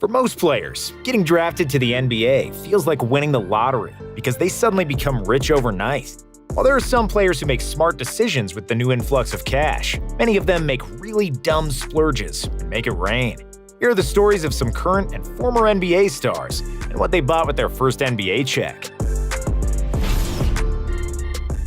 For most players, getting drafted to the NBA feels like winning the lottery because they suddenly become rich overnight. While there are some players who make smart decisions with the new influx of cash, many of them make really dumb splurges and make it rain. Here are the stories of some current and former NBA stars and what they bought with their first NBA check.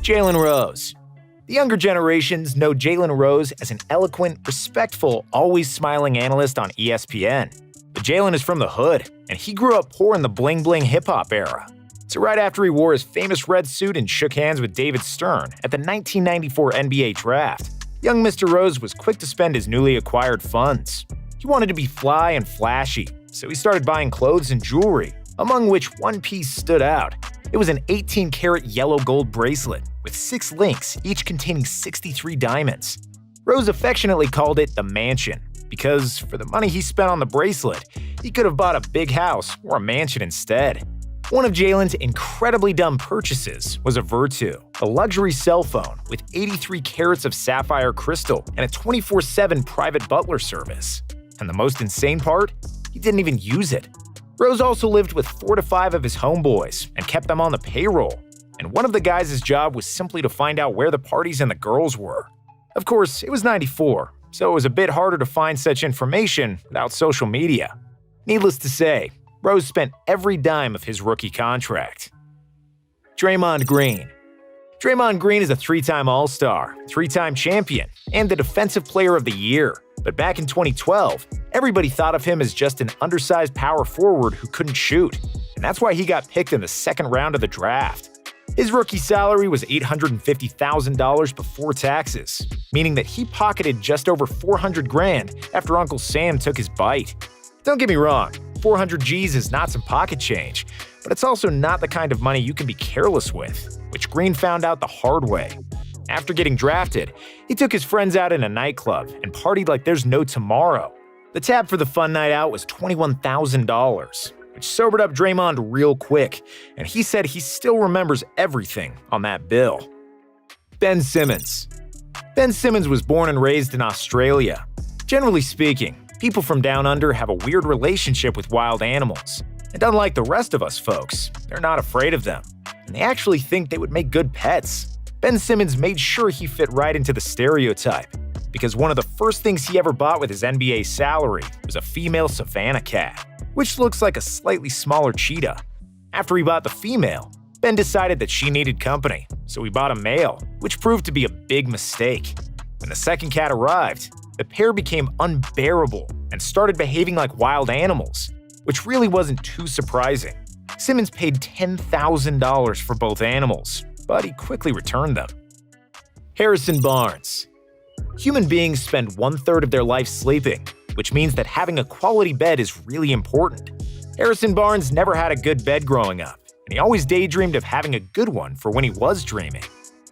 Jalen Rose. The younger generations know Jalen Rose as an eloquent, respectful, always smiling analyst on ESPN. But Jalen is from the hood, and he grew up poor in the bling-bling hip-hop era. So right after he wore his famous red suit and shook hands with David Stern at the 1994 NBA draft, young Mr. Rose was quick to spend his newly acquired funds. He wanted to be fly and flashy, so he started buying clothes and jewelry, among which one piece stood out. It was an 18-karat yellow gold bracelet with 6 links, each containing 63 diamonds. Rose affectionately called it the Mansion, because for the money he spent on the bracelet, he could have bought a big house or a mansion instead. One of Jalen's incredibly dumb purchases was a Virtu, a luxury cell phone with 83 carats of sapphire crystal and a 24/7 private butler service. And the most insane part? He didn't even use it. Rose also lived with 4 to 5 of his homeboys and kept them on the payroll. And one of the guys' job was simply to find out where the parties and the girls were. Of course, it was '94, so it was a bit harder to find such information without social media. Needless to say, Rose spent every dime of his rookie contract. Draymond Green. Draymond Green is a 3-time All-Star, 3-time champion, and the Defensive Player of the Year. But back in 2012, everybody thought of him as just an undersized power forward who couldn't shoot, and that's why he got picked in the second round of the draft. His rookie salary was $850,000 before taxes, meaning that he pocketed just over $400,000 after Uncle Sam took his bite. Don't get me wrong, 400 G's is not some pocket change, but it's also not the kind of money you can be careless with, which Green found out the hard way. After getting drafted, he took his friends out in a nightclub and partied like there's no tomorrow. The tab for the fun night out was $21,000. Which sobered up Draymond real quick, and he said he still remembers everything on that bill. Ben Simmons. Ben Simmons was born and raised in Australia. Generally speaking, people from down under have a weird relationship with wild animals, and unlike the rest of us folks, they're not afraid of them, and they actually think they would make good pets. Ben Simmons made sure he fit right into the stereotype, because one of the first things he ever bought with his NBA salary was a female Savannah cat, which looks like a slightly smaller cheetah. After he bought the female, Ben decided that she needed company, so he bought a male, which proved to be a big mistake. When the second cat arrived, the pair became unbearable and started behaving like wild animals, which really wasn't too surprising. Simmons paid $10,000 for both animals, but he quickly returned them. Harrison Barnes. Human beings spend 1/3 of their life sleeping, which means that having a quality bed is really important. Harrison Barnes never had a good bed growing up, and he always daydreamed of having a good one for when he was dreaming.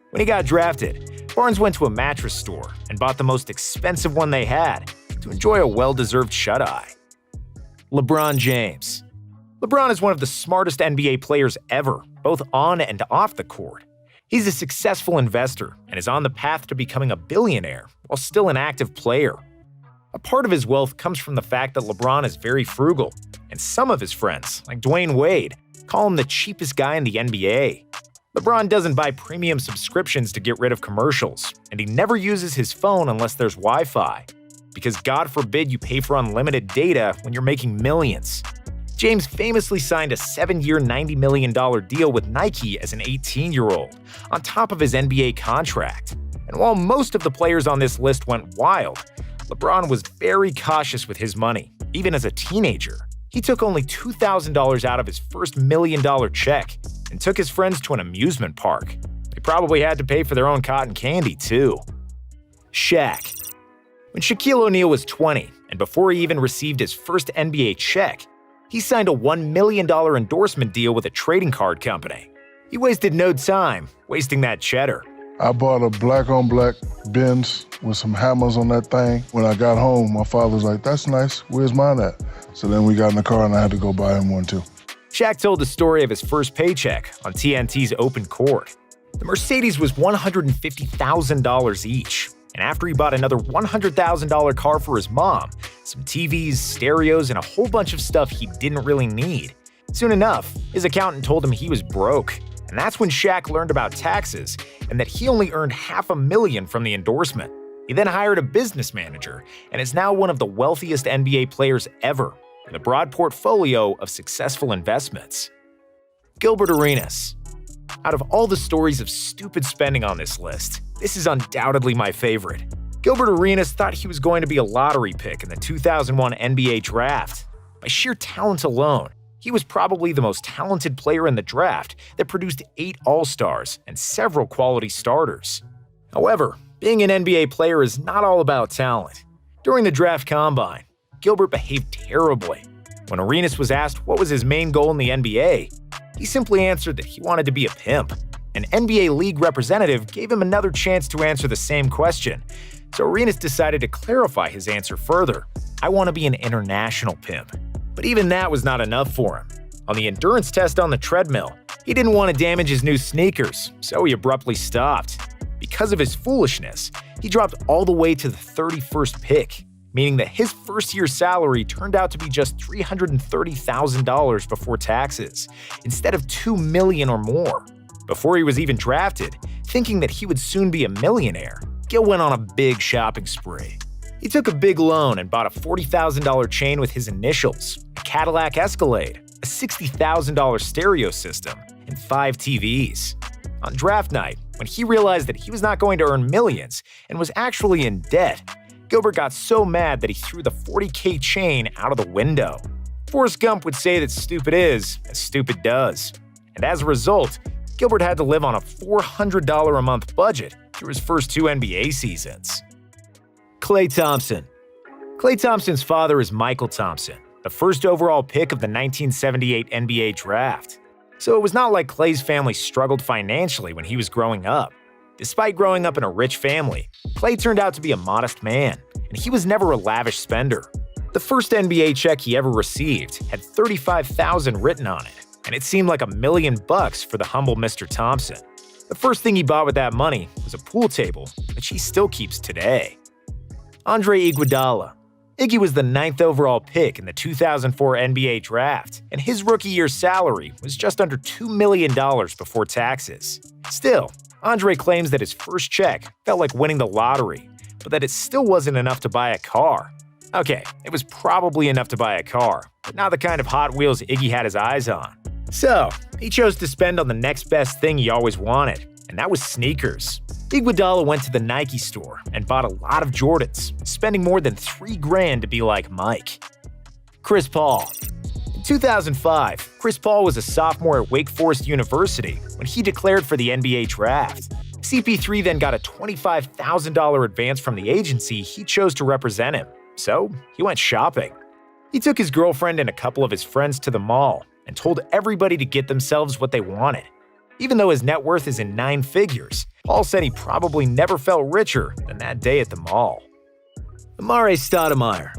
When he got drafted, Barnes went to a mattress store and bought the most expensive one they had to enjoy a well-deserved shut-eye. LeBron James. LeBron is one of the smartest NBA players ever, both on and off the court. He's a successful investor and is on the path to becoming a billionaire while still an active player. A part of his wealth comes from the fact that LeBron is very frugal, and some of his friends, like Dwayne Wade, call him the cheapest guy in the NBA. LeBron doesn't buy premium subscriptions to get rid of commercials, and he never uses his phone unless there's Wi-Fi, because God forbid you pay for unlimited data when you're making millions. James famously signed a 7-year, $90 million deal with Nike as an 18-year-old, on top of his NBA contract. And while most of the players on this list went wild, LeBron was very cautious with his money, even as a teenager. He took only $2,000 out of his first $1 million check and took his friends to an amusement park. They probably had to pay for their own cotton candy, too. Shaq. When Shaquille O'Neal was 20, and before he even received his first NBA check, he signed a $1 million endorsement deal with a trading card company. He wasted no time wasting that cheddar. I bought a black-on-black Benz with some hammers on that thing. When I got home, my father was like, "That's nice, where's mine at?" So then we got in the car and I had to go buy him one too. Shaq told the story of his first paycheck on TNT's Open Court. The Mercedes was $150,000 each, and after he bought another $100,000 car for his mom, some TVs, stereos, and a whole bunch of stuff he didn't really need. Soon enough, his accountant told him he was broke, and that's when Shaq learned about taxes and that he only earned $500,000 from the endorsement. He then hired a business manager and is now one of the wealthiest NBA players ever, with a broad portfolio of successful investments. Gilbert Arenas. Out of all the stories of stupid spending on this list, this is undoubtedly my favorite. Gilbert Arenas thought he was going to be a lottery pick in the 2001 NBA draft. By sheer talent alone, he was probably the most talented player in the draft that produced 8 All-Stars and several quality starters. However, being an NBA player is not all about talent. During the draft combine, Gilbert behaved terribly. When Arenas was asked what was his main goal in the NBA, he simply answered that he wanted to be a pimp. An NBA league representative gave him another chance to answer the same question, so Arenas decided to clarify his answer further. "I want to be an international pimp." But even that was not enough for him. On the endurance test on the treadmill, he didn't want to damage his new sneakers, so he abruptly stopped. Because of his foolishness, he dropped all the way to the 31st pick, meaning that his first-year salary turned out to be just $330,000 before taxes, instead of $2 million or more. Before he was even drafted, thinking that he would soon be a millionaire, Gil went on a big shopping spree. He took a big loan and bought a $40,000 chain with his initials, a Cadillac Escalade, a $60,000 stereo system, and 5 TVs. On draft night, when he realized that he was not going to earn millions and was actually in debt, Gilbert got so mad that he threw the $40K chain out of the window. Forrest Gump would say that stupid is as stupid does. And as a result, Gilbert had to live on a $400 a month budget through his first 2 NBA seasons. Klay Thompson. Klay Thompson's father is Michael Thompson, the first overall pick of the 1978 NBA draft. So it was not like Klay's family struggled financially when he was growing up. Despite growing up in a rich family, Klay turned out to be a modest man, and he was never a lavish spender. The first NBA check he ever received had $35,000 written on it, and it seemed like $1 million for the humble Mr. Thompson. The first thing he bought with that money was a pool table, which he still keeps today. Andre Iguodala. Iggy was the 9th overall pick in the 2004 NBA draft, and his rookie year's salary was just under $2 million before taxes. Still, Andre claims that his first check felt like winning the lottery, but that it still wasn't enough to buy a car. Okay, it was probably enough to buy a car, but not the kind of Hot Wheels Iggy had his eyes on. So, he chose to spend on the next best thing he always wanted, and that was sneakers. Iguodala went to the Nike store and bought a lot of Jordans, spending more than $3,000 to be like Mike. Chris Paul. In 2005, Chris Paul was a sophomore at Wake Forest University when he declared for the NBA draft. CP3 then got a $25,000 advance from the agency he chose to represent him, so he went shopping. He took his girlfriend and a couple of his friends to the mall and told everybody to get themselves what they wanted. Even though his net worth is in 9 figures, Paul said he probably never felt richer than that day at the mall. Amare Stoudemire.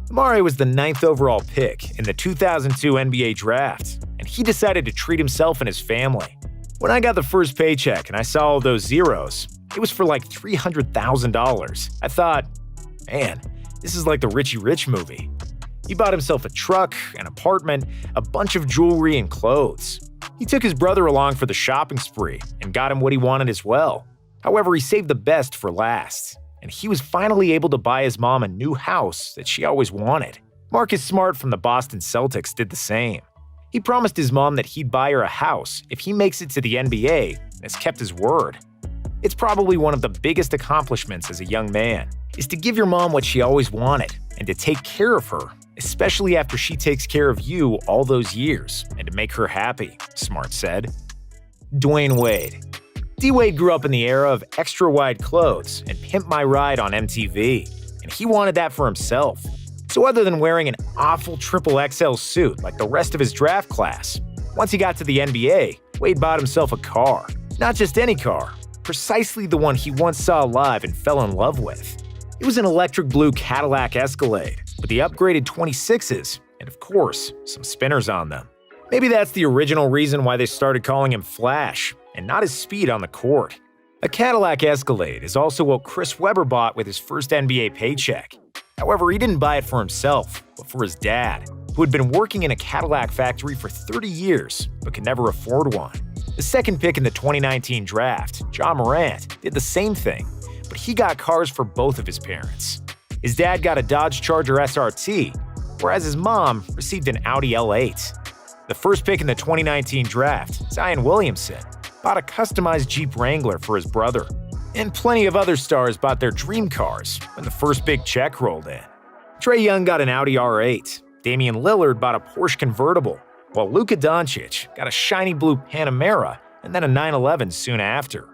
Amare was the 9th overall pick in the 2002 NBA draft, and he decided to treat himself and his family. When I got the first paycheck and I saw all those zeros, it was for like $300,000. I thought, man, this is like the Richie Rich movie. He bought himself a truck, an apartment, a bunch of jewelry, and clothes. He took his brother along for the shopping spree and got him what he wanted as well. However, he saved the best for last, and he was finally able to buy his mom a new house that she always wanted. Marcus Smart from the Boston Celtics did the same. He promised his mom that he'd buy her a house if he makes it to the NBA and has kept his word. It's probably one of the biggest accomplishments as a young man, is to give your mom what she always wanted and to take care of her, especially after she takes care of you all those years, and to make her happy, Smart said. Dwayne Wade. D-Wade grew up in the era of extra-wide clothes and Pimp My Ride on MTV, and he wanted that for himself. So other than wearing an awful XXL suit like the rest of his draft class, once he got to the NBA, Wade bought himself a car. Not just any car, precisely the one he once saw live and fell in love with. It was an electric blue Cadillac Escalade with the upgraded 26s and, of course, some spinners on them. Maybe that's the original reason why they started calling him Flash and not his speed on the court. A Cadillac Escalade is also what Chris Webber bought with his first NBA paycheck. However, he didn't buy it for himself, but for his dad, who had been working in a Cadillac factory for 30 years but could never afford one. The second pick in the 2019 draft, Ja Morant, did the same thing, but he got cars for both of his parents. His dad got a Dodge Charger SRT, whereas his mom received an Audi L8. The first pick in the 2019 draft, Zion Williamson, bought a customized Jeep Wrangler for his brother. And plenty of other stars bought their dream cars when the first big check rolled in. Trae Young got an Audi R8, Damian Lillard bought a Porsche convertible, while Luka Doncic got a shiny blue Panamera and then a 911 soon after.